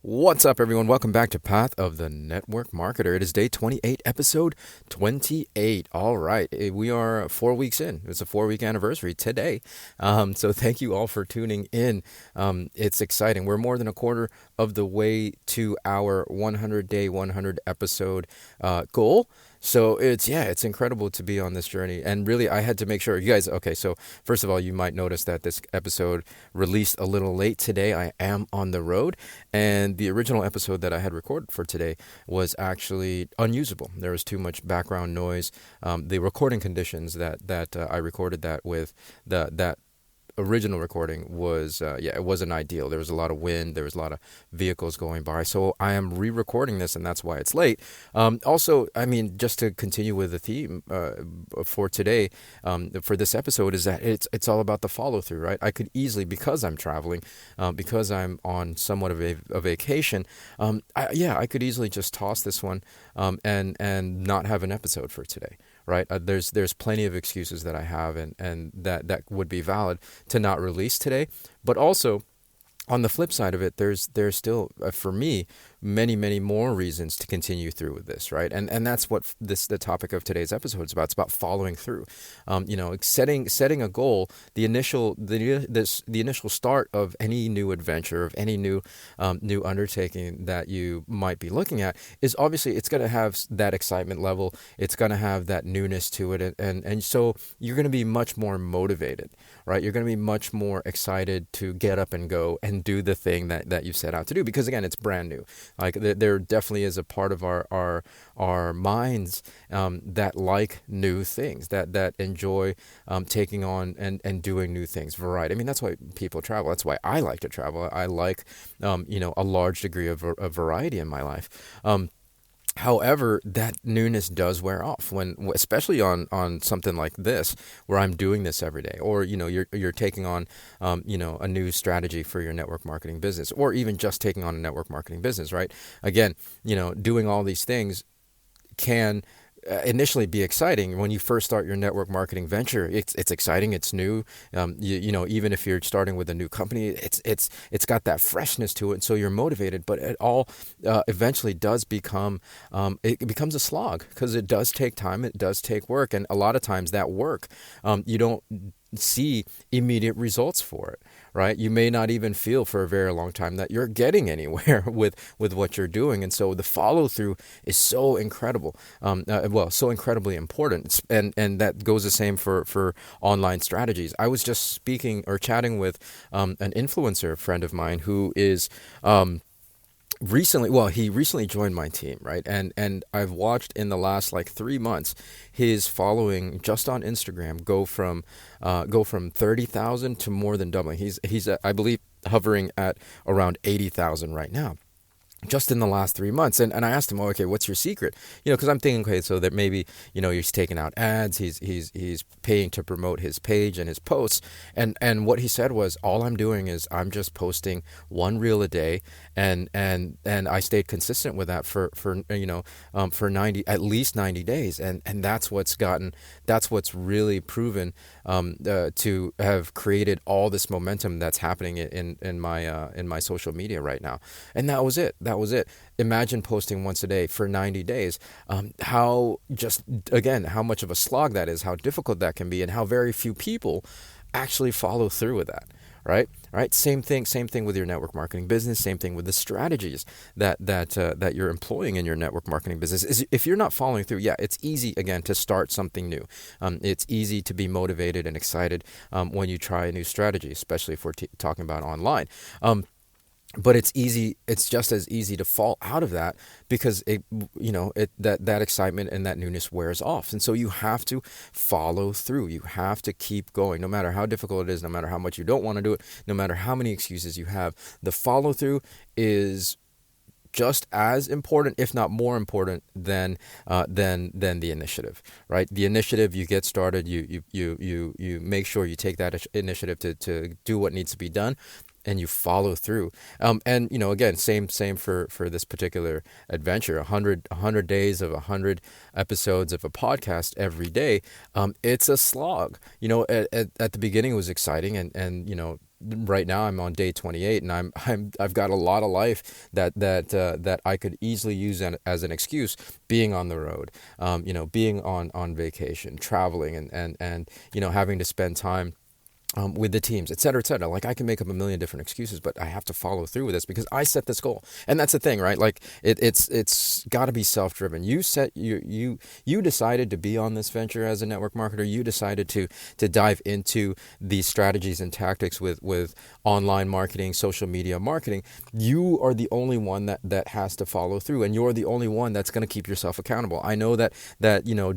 What's up, everyone? Welcome back to Path of the Network Marketer. It is day 28, episode 28. All right, we are 4 weeks in. It's a 4-week anniversary today. So thank you all for tuning in. It's exciting. We're more than a quarter of the way to our 100-day, 100-episode goal. So it's incredible to be on this journey. And really, I had to make sure you guys, okay, so first of all, you might notice that this episode released a little late today. I am on the road, and the original episode that I had recorded for today was actually unusable. There was too much background noise. The recording conditions that I recorded that with, that original recording was it wasn't ideal. There was a lot of wind, there was a lot of vehicles going by, so I am re-recording this, and that's why it's late. Also, I mean, just to continue with the theme for today, for this episode, is that it's all about the follow-through, right? I could easily, because I'm traveling, because I'm on somewhat of a vacation, I could easily just toss this one and not have an episode for today. Right? There's plenty of excuses that I have and that would be valid to not release today. But also, on the flip side of it, there's still, for me, many more reasons to continue through with this, right? And that's what the topic of today's episode is about. It's about following through. Setting a goal. The initial start of any new adventure, of any new undertaking that you might be looking at, is obviously it's going to have that excitement level. It's going to have that newness to it, and so you're going to be much more motivated, right? You're going to be much more excited to get up and go and do the thing that you set out to do, because again, it's brand new. Like there definitely is a part of our minds that like new things, that enjoy taking on and doing new things. Variety. I mean, that's why people travel. That's why I like to travel. I like a large degree of variety in my life. However, that newness does wear off especially on something like this, where I'm doing this every day, or you're taking on a new strategy for your network marketing business, or even just taking on a network marketing business, right? Again, doing all these things can initially be exciting. When you first start your network marketing venture, it's exciting, it's new. Even if you're starting with a new company, it's got that freshness to it, and so you're motivated. But it all eventually does become it becomes a slog, because it does take time, it does take work, and a lot of times that work you don't see immediate results for it, right? You may not even feel for a very long time that you're getting anywhere with what you're doing. And so the follow through is so incredible, so incredibly important. And that goes the same for online strategies. I was just speaking or chatting with an influencer friend of mine who is he recently joined my team, right? And I've watched in the last 3 months his following just on Instagram go from 30,000 to more than doubling. He's I believe hovering at around 80,000 right now, just in the last 3 months. And I asked him, okay, what's your secret? Because I'm thinking, okay, so that maybe, he's taking out ads, he's paying to promote his page and his posts. And what he said was, all I'm doing is I'm just posting one reel a day, and I stayed consistent with that for 90, at least 90 days. And that's what's really proven to have created all this momentum that's happening in my social media right now. And that was it. Imagine posting once a day for 90 days. How much of a slog that is, how difficult that can be, and how very few people actually follow through with that. Right. Same thing with your network marketing business. Same thing with the strategies that you're employing in your network marketing business. If you're not following through, it's easy again to start something new. It's easy to be motivated and excited when you try a new strategy, especially if we're talking about online. But it's just as easy to fall out of that, because that excitement and that newness wears off. And so you have to follow through. You have to keep going, no matter how difficult it is, no matter how much you don't want to do it, no matter how many excuses you have. The follow through is just as important, if not more important, than the initiative, right? The initiative, you get started, you make sure you take that initiative to do what needs to be done, and you follow through. And again, same for this particular adventure. 100 days of 100 episodes of a podcast every day. It's a slog. At the beginning it was exciting, and right now I'm on day 28, and I've got a lot of life that I could easily use as an excuse, being on the road, being on vacation, traveling, and having to spend time with the teams, et cetera, et cetera. Like, I can make up a million different excuses, but I have to follow through with this because I set this goal, and that's the thing, right? Like, it's got to be self-driven. You decided to be on this venture as a network marketer. You decided to dive into these strategies and tactics with online marketing, social media marketing. You are the only one that has to follow through, and you're the only one that's going to keep yourself accountable. I know that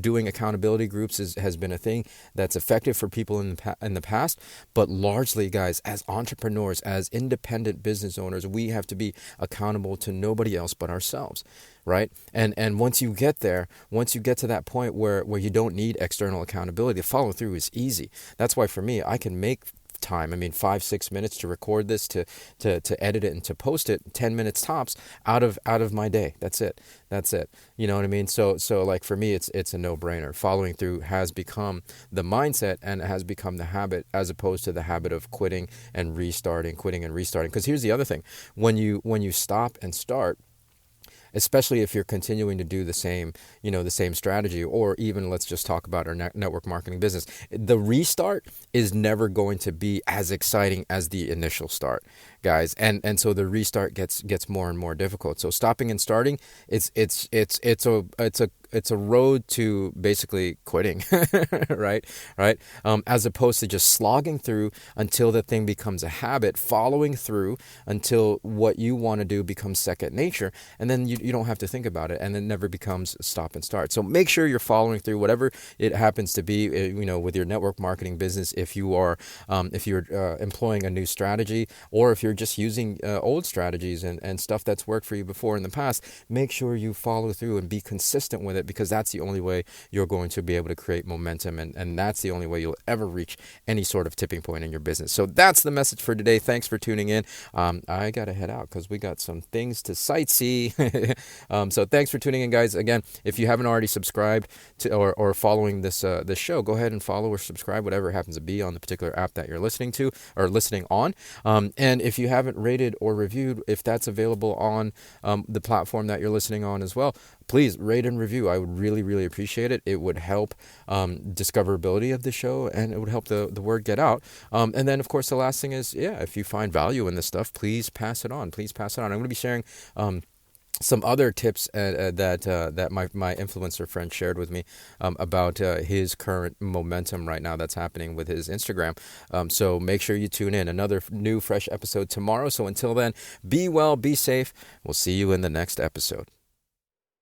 doing accountability groups has been a thing that's effective for people in the past. But largely, guys, as entrepreneurs, as independent business owners, we have to be accountable to nobody else but ourselves, right? And once you get there, once you get to that point where you don't need external accountability, the follow through is easy. That's why for me, I can make time. I mean, 5-6 minutes to record this, to edit it, and to post it, 10 minutes tops out of my day. That's it. You know what I mean? So like, for me, it's a no-brainer. Following through has become the mindset, and it has become the habit, as opposed to the habit of quitting and restarting. Because here's the other thing: when you stop and start, especially if you're continuing to do the same strategy, or even, let's just talk about our network marketing business, the restart is never going to be as exciting as the initial start, guys. And so the restart gets more and more difficult. So stopping and starting, it's a road to basically quitting, right? As opposed to just slogging through until the thing becomes a habit, following through until what you want to do becomes second nature, and then you don't have to think about it, and it never becomes stop and start. So make sure you're following through, whatever it happens to be, with your network marketing business. If you're employing a new strategy, or if you're just using old strategies and stuff that's worked for you before in the past, make sure you follow through and be consistent with it, because that's the only way you're going to be able to create momentum, and that's the only way you'll ever reach any sort of tipping point in your business. So that's the message for today. Thanks for tuning in. I got to head out because we got some things to sightsee. So thanks for tuning in, guys. Again, if you haven't already subscribed to or following this show, go ahead and follow or subscribe, whatever it happens to be, on the particular app that you're listening to or listening on. And if you haven't rated or reviewed, if that's available on the platform that you're listening on as well, please rate and review. I would really, really appreciate it. It would help discoverability of the show, and it would help the word get out. And then, of course, the last thing is, if you find value in this stuff, please pass it on. I'm going to be sharing some other tips that my influencer friend shared with me about his current momentum right now that's happening with his Instagram. So make sure you tune in. Another new, fresh episode tomorrow. So until then, be well, be safe. We'll see you in the next episode.